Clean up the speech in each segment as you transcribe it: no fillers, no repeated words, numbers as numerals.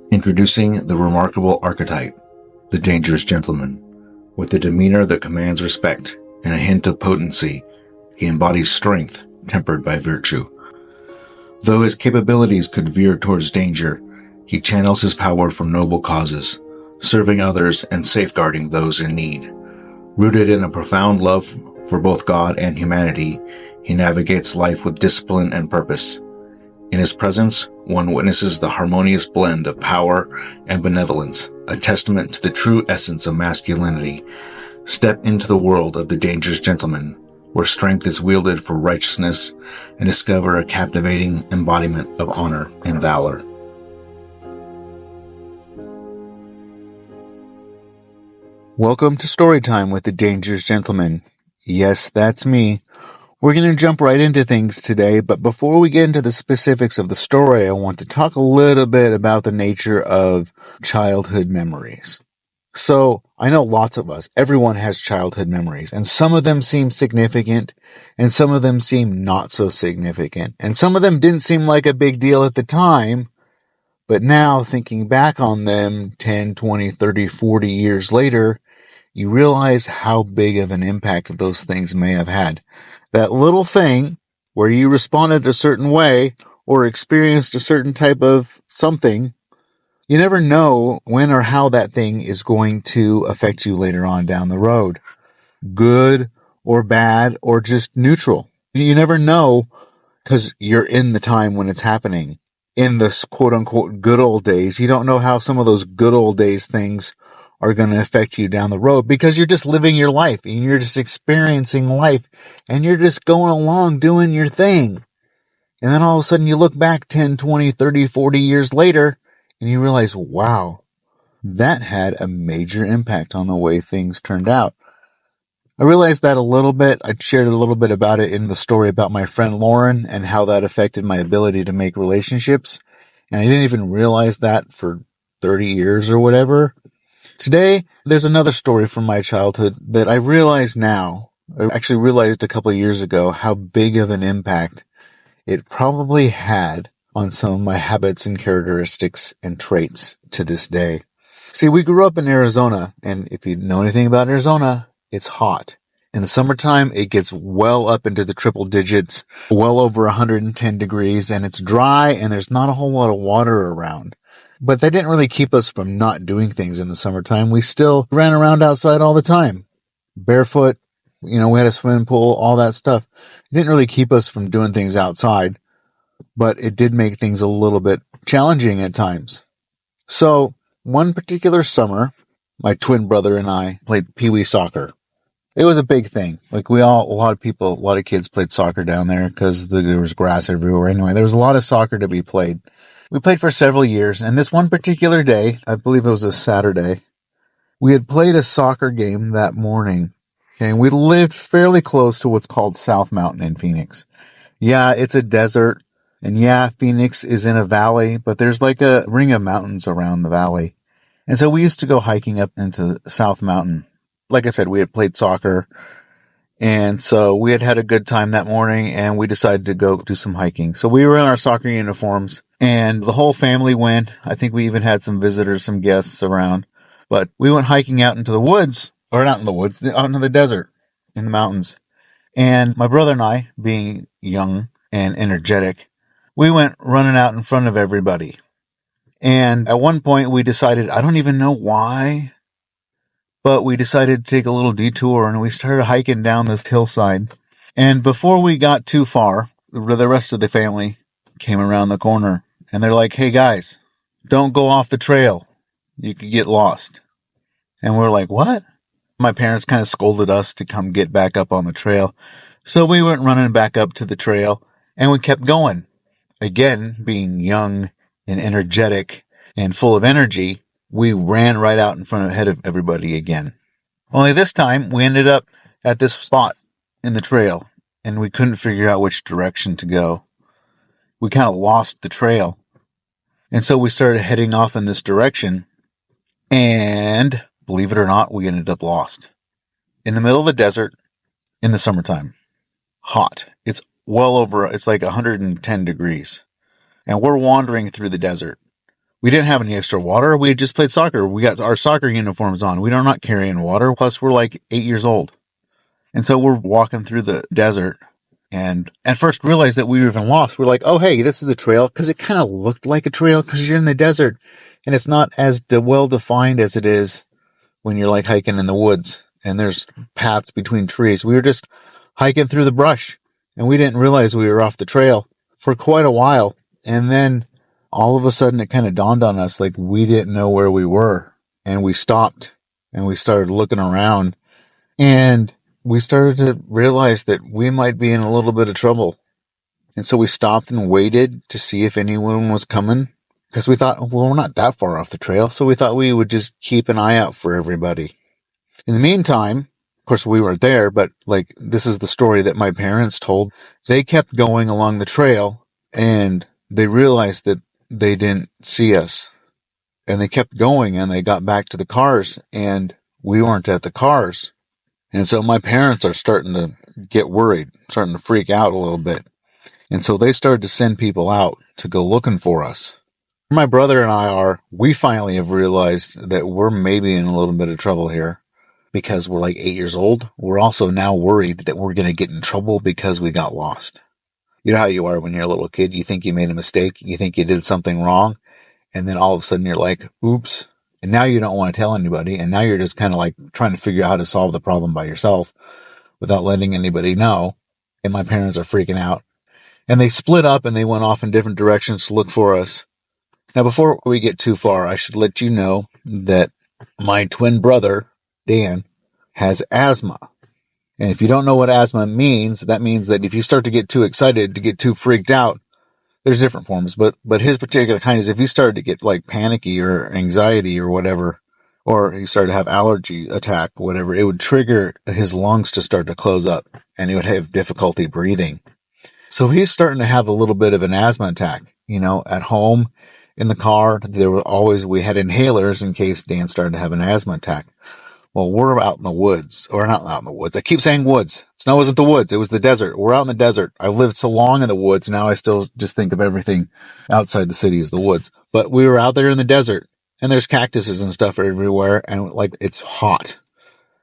Introducing the remarkable archetype, the dangerous gentleman. With a demeanor that commands respect and a hint of potency, he embodies strength tempered by virtue. Though his capabilities could veer towards danger, he channels his power for noble causes, serving others and safeguarding those in need. Rooted in a profound love for both God and humanity, he navigates life with discipline and purpose. In his presence, one witnesses the harmonious blend of power and benevolence, a testament to the true essence of masculinity. Step into the world of the dangerous gentleman, where strength is wielded for righteousness, and discover a captivating embodiment of honor and valor. Welcome to Storytime with the Dangerous Gentleman. Yes, that's me. We're going to jump right into things today, but before we get into the specifics of the story, I want to talk a little bit about the nature of childhood memories. So, I know lots of us, everyone has childhood memories, and some of them seem significant, and some of them seem not so significant, and some of them didn't seem like a big deal at the time, but now, thinking back on them 10, 20, 30, 40 years later, you realize how big of an impact those things may have had. That little thing where you responded a certain way or experienced a certain type of something, you never know when or how that thing is going to affect you later on down the road. Good or bad or just neutral. You never know because you're in the time when it's happening. In this quote unquote good old days, you don't know how some of those good old days things are going to affect you down the road because you're just living your life and you're just experiencing life and you're just going along doing your thing. And then all of a sudden you look back 10, 20, 30, 40 years later and you realize, wow, that had a major impact on the way things turned out. I realized that a little bit. I shared a little bit about it in the story about my friend Lauren and how that affected my ability to make relationships. And I didn't even realize that for 30 years or whatever. Today, there's another story from my childhood that I realize now, I actually realized a couple of years ago, how big of an impact it probably had on some of my habits and characteristics and traits to this day. See, we grew up in Arizona, and if you know anything about Arizona, it's hot. In the summertime, it gets well up into the triple digits, well over 110 degrees, and it's dry, and there's not a whole lot of water around. But that didn't really keep us from not doing things in the summertime. We still ran around outside all the time. Barefoot, we had a swimming pool, all that stuff. It didn't really keep us from doing things outside, but it did make things a little bit challenging at times. So, one particular summer, my twin brother and I played peewee soccer. It was a big thing. A lot of kids played soccer down there because there was grass everywhere. Anyway, there was a lot of soccer to be played. We played for several years, and this one particular day, I believe it was a Saturday, we had played a soccer game that morning, and we lived fairly close to what's called South Mountain in Phoenix. Yeah, it's a desert, and yeah, Phoenix is in a valley, but there's like a ring of mountains around the valley. And so we used to go hiking up into South Mountain. Like I said, we had played soccer, and so we had had a good time that morning, and we decided to go do some hiking. So we were in our soccer uniforms, and the whole family went. I think we even had some visitors, some guests around. But we went hiking out into the woods, or not in the woods, out into the desert, in the mountains. And my brother and I, being young and energetic, we went running out in front of everybody. And at one point we decided, I don't even know why, but we decided to take a little detour and we started hiking down this hillside. And before we got too far, the rest of the family came around the corner and they're like, hey guys, don't go off the trail. You could get lost. And we're like, what? My parents kind of scolded us to come get back up on the trail. So we went running back up to the trail and we kept going. Again, being young and energetic and full of energy, we ran right out in front ahead of everybody again. Only this time, we ended up at this spot in the trail, and we couldn't figure out which direction to go. We kind of lost the trail. And so we started heading off in this direction, and believe it or not, we ended up lost. In the middle of the desert, in the summertime. Hot. It's like 110 degrees. And we're wandering through the desert. We didn't have any extra water. We had just played soccer. We got our soccer uniforms on. We are not carrying water. Plus, we're like 8 years old. And so we're walking through the desert and at first realized that we were even lost. We're like, oh, hey, this is the trail. Because it kind of looked like a trail because you're in the desert. And it's not as well defined as it is when you're like hiking in the woods and there's paths between trees. We were just hiking through the brush and we didn't realize we were off the trail for quite a while. And then all of a sudden it kind of dawned on us like we didn't know where we were. And we stopped and we started looking around and we started to realize that we might be in a little bit of trouble. And so we stopped and waited to see if anyone was coming. Because we thought, well, we're not that far off the trail. So we thought we would just keep an eye out for everybody. In the meantime, of course, we weren't there, but like this is the story that my parents told. They kept going along the trail and they realized that they didn't see us. And they kept going and they got back to the cars and we weren't at the cars. And so my parents are starting to get worried, starting to freak out a little bit. And so they started to send people out to go looking for us. My brother and we finally have realized that we're maybe in a little bit of trouble here because we're like 8 years old. We're also now worried that we're going to get in trouble because we got lost. You know how you are when you're a little kid. You think you made a mistake. You think you did something wrong. And then all of a sudden you're like, oops. And now you don't want to tell anybody. And now you're just kind of like trying to figure out how to solve the problem by yourself without letting anybody know. And my parents are freaking out. And they split up and they went off in different directions to look for us. Now, before we get too far, I should let you know that my twin brother, Dan, has asthma. And if you don't know what asthma means, that means that if you start to get too excited, to get too freaked out, there's different forms. But his particular kind is if he started to get like panicky or anxiety or whatever, or he started to have allergy attack, whatever, it would trigger his lungs to start to close up and he would have difficulty breathing. So he's starting to have a little bit of an asthma attack, at home. In the car, we had inhalers in case Dan started to have an asthma attack. Well, we're out in the woods, or not out in the woods. I keep saying woods. Snow wasn't the woods. It was the desert. We're out in the desert. I've lived so long in the woods. Now I still just think of everything outside the city as the woods. But we were out there in the desert and there's cactuses and stuff everywhere. And like, it's hot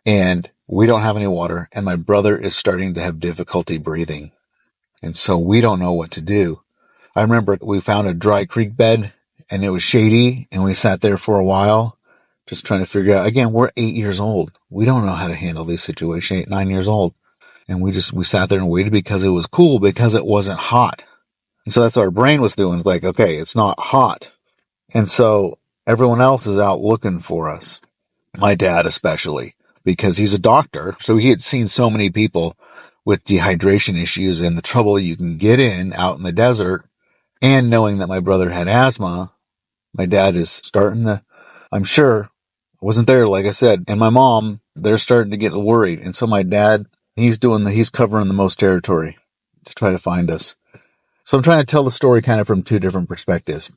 and we don't have any water. And my brother is starting to have difficulty breathing. And so we don't know what to do. I remember we found a dry creek bed and it was shady and we sat there for a while just trying to figure out, again, we're 8 years old. We don't know how to handle these situations, 8, 9 years old. And we sat there and waited because it was cool because it wasn't hot. And so that's what our brain was doing. It's like, okay, it's not hot. And so everyone else is out looking for us. My dad especially, because he's a doctor. So he had seen so many people with dehydration issues and the trouble you can get in out in the desert. And knowing that my brother had asthma, my dad is starting to, I'm sure, I wasn't there, like I said, and my mom, they're starting to get worried. And so my dad, he's covering the most territory to try to find us. So I'm trying to tell the story kind of from two different perspectives.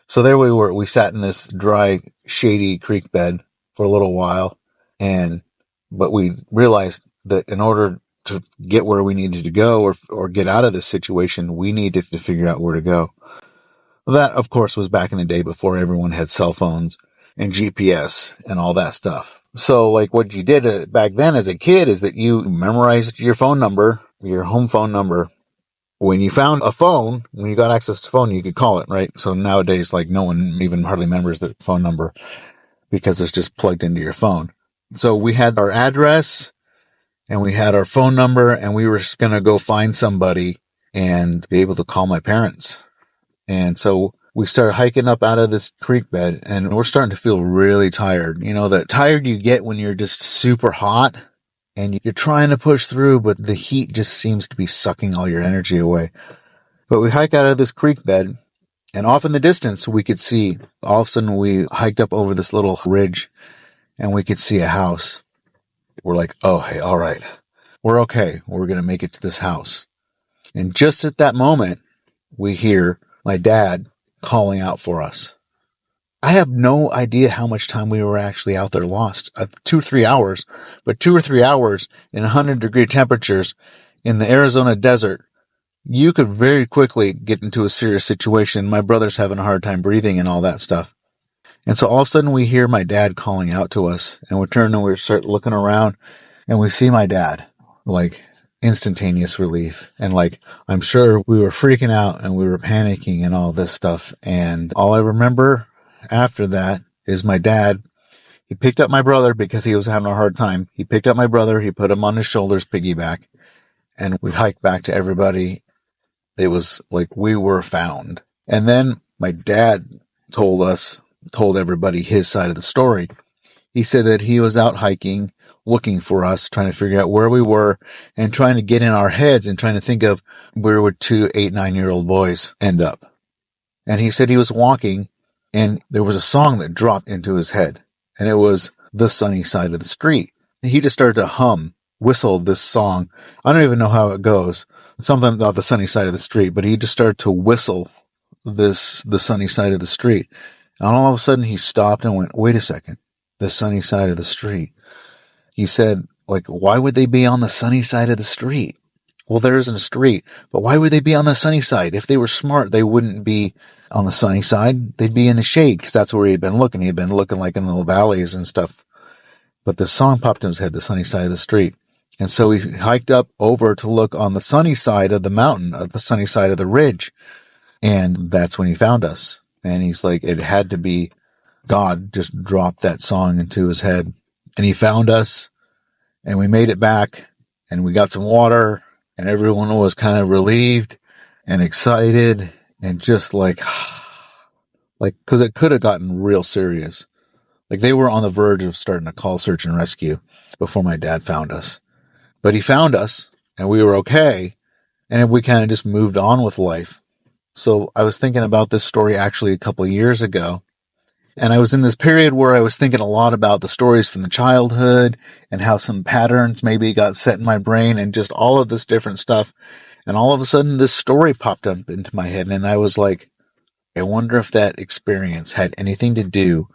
So there we sat in this dry, shady creek bed for a little while. But we realized that in order to get where we needed to go or get out of this situation, we needed to figure out where to go. Well, that, of course, was back in the day before everyone had cell phones and GPS and all that stuff. So like what you did back then as a kid is that you memorized your phone number, your home phone number. When you found a phone, when you got access to a phone, you could call it, right? So nowadays, like no one even hardly remembers the phone number because it's just plugged into your phone. So we had our address and we had our phone number and we were just going to go find somebody and be able to call my parents. And so we started hiking up out of this creek bed and we're starting to feel really tired. That tired you get when you're just super hot and you're trying to push through, but the heat just seems to be sucking all your energy away. But we hike out of this creek bed and off in the distance, we could see, all of a sudden we hiked up over this little ridge and we could see a house. We're like, oh, hey, all right, we're okay. We're going to make it to this house. And just at that moment, we hear my dad calling out for us. I have no idea how much time we were actually out there lost. 2 or 3 hours, but 2 or 3 hours in 100-degree temperatures in the Arizona desert you could very quickly get into a serious situation. My brother's having a hard time breathing and all that stuff. And so all of a sudden we hear my dad calling out to us, and we turn and we start looking around, and we see my dad, like instantaneous relief. And like, I'm sure we were freaking out and we were panicking and all this stuff. And all I remember after that is my dad, he picked up my brother because he was having a hard time. He picked up my brother, he put him on his shoulders, piggyback, and we hiked back to everybody. It was like we were found. And then my dad told everybody his side of the story. He said that he was out hiking, looking for us, trying to figure out where we were, and trying to get in our heads and trying to think of where would 2 8, 9-year-old boys end up. And he said he was walking, and there was a song that dropped into his head, and it was The Sunny Side of the Street. He just started to whistle this song. I don't even know how it goes. Something about the sunny side of the street, but he just started to whistle the sunny side of the street. And all of a sudden he stopped and went, wait a second, the sunny side of the street. He said, like, why would they be on the sunny side of the street? Well, there isn't a street, but why would they be on the sunny side? If they were smart, they wouldn't be on the sunny side. They'd be in the shade, because that's where he'd been looking. He'd been looking like in the valleys and stuff. But the song popped in his head, the sunny side of the street. And so he hiked up over to look on the sunny side of the mountain, the sunny side of the ridge. And that's when he found us. And he's like, it had to be God just dropped that song into his head. And he found us, and we made it back, and we got some water, and everyone was kind of relieved and excited, and just like, because it could have gotten real serious. Like, they were on the verge of starting to call search and rescue before my dad found us. But he found us, and we were okay, and we kind of just moved on with life. So I was thinking about this story actually a couple of years ago, and I was in this period where I was thinking a lot about the stories from the childhood and how some patterns maybe got set in my brain and just all of this different stuff. And all of a sudden this story popped up into my head, and I was like, I wonder if that experience had anything to do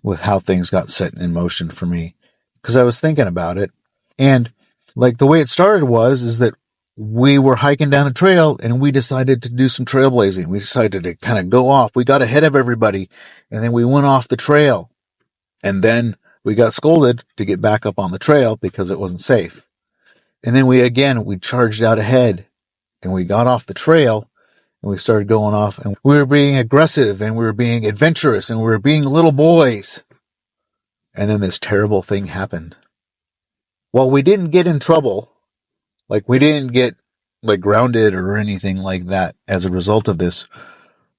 with how things got set in motion for me. Because I was thinking about it, and like the way it started is that we were hiking down a trail, and we decided to do some trailblazing. We decided to kind of go off. We got ahead of everybody, and then we went off the trail. And then we got scolded to get back up on the trail because it wasn't safe. And then we charged out ahead, and we got off the trail, and we started going off, and we were being aggressive, and we were being adventurous, and we were being little boys. And then this terrible thing happened. Well, we didn't get in trouble. Like, we didn't get like grounded or anything like that as a result of this.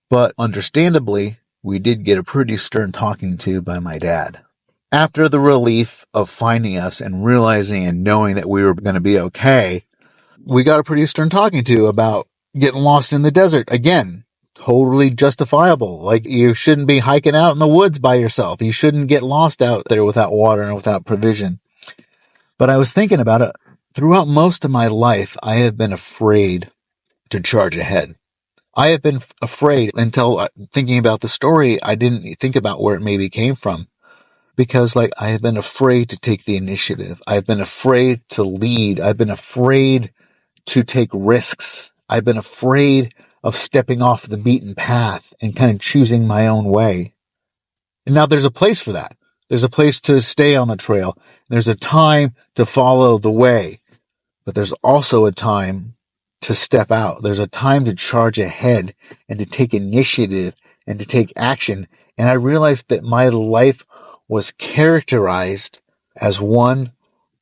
But understandably, we did get a pretty stern talking to by my dad. After the relief of finding us and realizing and knowing that we were going to be okay, we got a pretty stern talking to about getting lost in the desert. Again, totally justifiable. Like, you shouldn't be hiking out in the woods by yourself. You shouldn't get lost out there without water and without provision. But I was thinking about it. Throughout most of my life, I have been afraid to charge ahead. I have been afraid until thinking about the story. I didn't think about where it maybe came from, because like, I have been afraid to take the initiative. I've been afraid to lead. I've been afraid to take risks. I've been afraid of stepping off the beaten path and kind of choosing my own way. And now there's a place for that. There's a place to stay on the trail. There's a time to follow the way. But there's also a time to step out. There's a time to charge ahead and to take initiative and to take action. And I realized that my life was characterized as one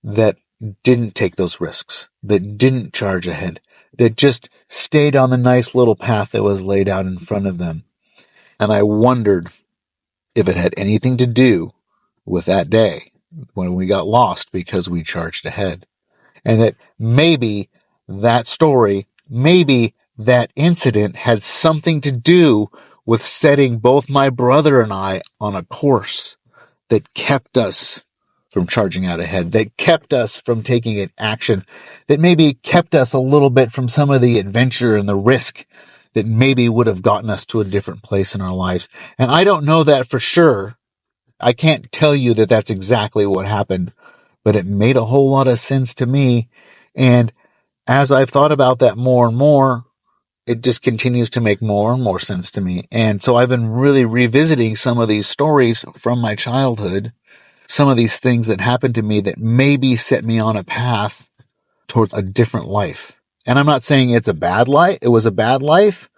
that didn't take those risks, that didn't charge ahead, that just stayed on the nice little path that was laid out in front of them. And I wondered if it had anything to do with that day when we got lost because we charged ahead. And that maybe that story, maybe that incident had something to do with setting both my brother and I on a course that kept us from charging out ahead, that kept us from taking an action, that maybe kept us a little bit from some of the adventure and the risk that maybe would have gotten us to a different place in our lives. And I don't know that for sure. I can't tell you that that's exactly what happened, but it made a whole lot of sense to me. And as I've thought about that more and more, it just continues to make more and more sense to me. And so I've been really revisiting some of these stories from my childhood, some of these things that happened to me that maybe set me on a path towards a different life. And I'm not saying it's a bad life. It was a bad life.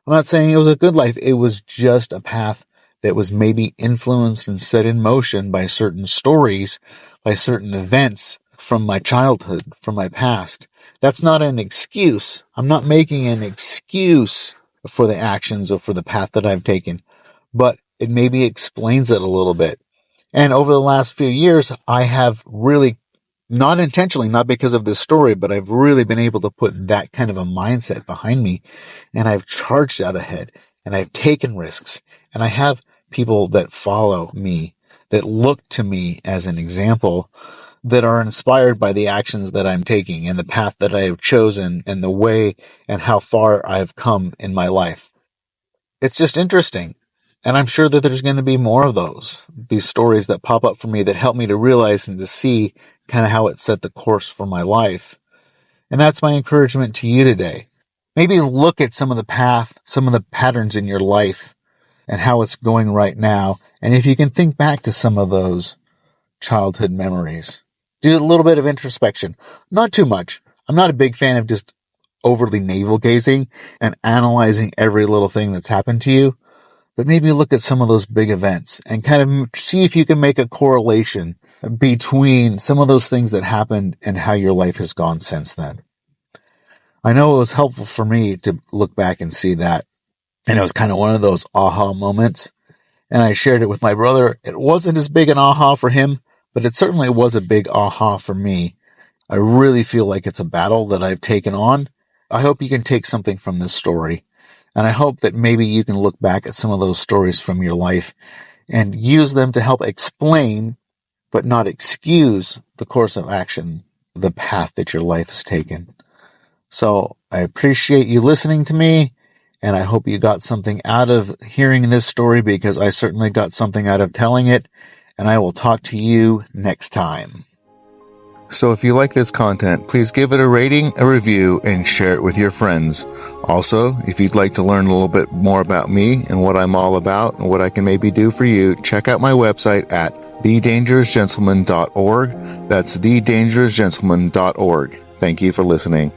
I'm not saying it was a good life. It was just a path that was maybe influenced and set in motion by certain stories, by certain events from my childhood, from my past. That's not an excuse. I'm not making an excuse for the actions or for the path that I've taken, but it maybe explains it a little bit. And over the last few years, I have really, not intentionally, not because of this story, but I've really been able to put that kind of a mindset behind me, and I've charged out ahead, and I've taken risks, and I have people that follow me, that look to me as an example, that are inspired by the actions that I'm taking and the path that I have chosen and the way and how far I've come in my life. It's just interesting. And I'm sure that there's going to be more of these stories that pop up for me that help me to realize and to see kind of how it set the course for my life. And that's my encouragement to you today. Maybe look at some of the path, some of the patterns in your life and how it's going right now. And if you can think back to some of those childhood memories, do a little bit of introspection. Not too much. I'm not a big fan of just overly navel gazing and analyzing every little thing that's happened to you. But maybe look at some of those big events and kind of see if you can make a correlation between some of those things that happened and how your life has gone since then. I know it was helpful for me to look back and see that. And it was kind of one of those aha moments. And I shared it with my brother. It wasn't as big an aha for him, but it certainly was a big aha for me. I really feel like it's a battle that I've taken on. I hope you can take something from this story. And I hope that maybe you can look back at some of those stories from your life and use them to help explain, but not excuse, the course of action, the path that your life has taken. So I appreciate you listening to me, and I hope you got something out of hearing this story, because I certainly got something out of telling it. And I will talk to you next time. So if you like this content, please give it a rating, a review, and share it with your friends. Also, if you'd like to learn a little bit more about me and what I'm all about and what I can maybe do for you, check out my website at thedangerousgentleman.org. That's thedangerousgentleman.org. Thank you for listening.